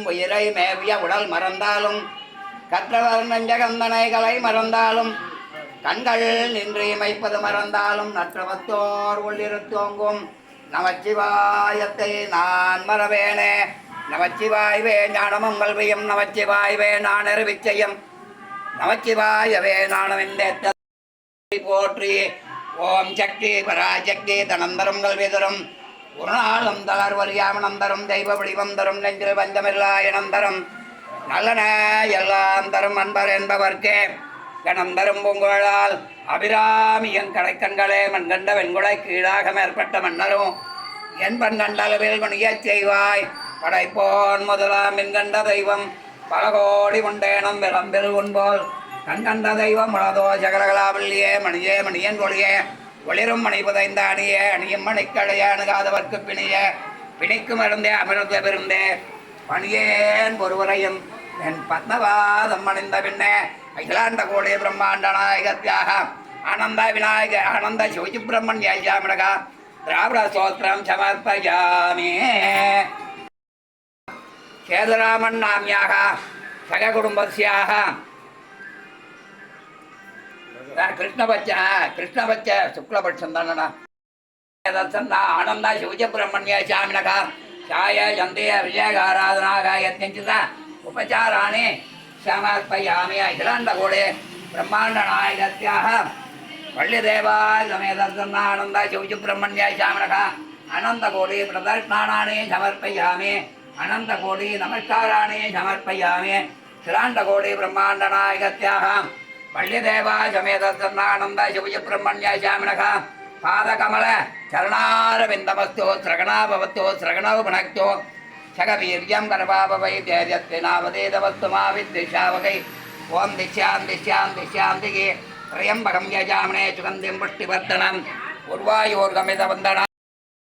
உயிரை மேவிய உடல் மறந்தாலும் கற்றவர் நெஞ்சகந்தனை கலை மறந்தாலும் கண்கள் நின்று இமைப்பது மறந்தாலும் நற்றவத்தோர் உள்ளிருத்தோங்கும் நமச்சிவாயத்தை நான் மறவேனே. நமச்சிவாய்வே ஞானமும் கல்வியும் நமச்சிவாய்வே நான் அறிவிச்சையும் நமச்சிவாயவே நானும் இந்த போற்றி. ஓம் சக்தி பராசக்தி தனந்தரும் கல்வி தரும் ஒரு நாளும் தளர்வறியாமனம் தரும் தெய்வ வடிவம் தரும் நெஞ்சில் பஞ்சமில்லா இனம் தரும் நல்லன எல்லாம் தரும் அன்பர் என்பவர்க்கே கணம் தரும் பூங்குழலால் அபிராமியன் கடைக்கண்களே மண்கண்ட வெண்குடை கீழாக மேற்பட்ட மன்னரும் என் பண்கண்டளவில் மணியச் செய்வாய் படைப்போன் முதலாம் மின்கண்ட தெய்வம் பல கோடி உண்டேனம் விளம்பில் உண்போல் கண்கண்ட தெய்வம் உளதோ சகலகலாவில்லையே மணியே மணியன் ஒளியே ஒளிரும் மணி புதைந்த அணியே அணியும் மணிக்கடைய அணுகாதவர்க்கு பிணிய பிணிக்கும் இருந்தே அமிர்ந்த விருந்தே பணியேன் ஒருவரையும் என் பத்மவாதம் அணிந்த பின்னே அகிலாண்ட கோடி பிரம்மாண்ட நாயகத்தியாக ஆனந்த விநாயக ஆனந்த சிவஜி பிரம்மண்ய சாமிடகா திராவிட ஸ்தோத்திரம் சமர்ப்பயாமி. சேதுராமன் நாமியாக சக குடும்பஸ்யாக கிருஷ்ணபட்ச சுக்லபட்சம் தானடா ஆனந்தா சிவஜ பிரம்மண்ய சாமினகா சாய சந்தேய விஜயகாராதனாக யத்னிஞ்சித உபச்சாராணி சமர்ப்பயாமி. அகிலாண்ட கோடே பிரம்மாண்ட நாயகத்தியாக பள்ளி தேவா சமேதன்னா ஆனந்தா சிவஜ பிரம்மண்ய சாமினகா அனந்த கோடி பிரதர்ஷனானி சமர்ப்பயாமி. அனந்த கோடி நமஸ்காராணி சமர்ப்பயாமி. அகிலாண்ட கோடி பிரம்மாண்ட நாயகத்தியாக பள்ளி தேவா சமேதன்னானந்த சிவஜ பிரம்மண்ய சாமினகா பாதகமல சரணாரவிந்தமஸ்தோ ஸ்ரகணாபவத்தோ ஸ்ரகணவுபனக்தோ சகவீரியம் கர்வாபவை தேஜத்தினாவதேதவஸ்து மாவித்ஷாவகை. ஓம் திஷ்யாம் திஷ்யாம் திஷ்யாம் திகே திரையம்பகம் யஜாமனே சுகந்திம் புஷ்டிவர்த்தனம் உர்வாயோர்கமித வந்தனா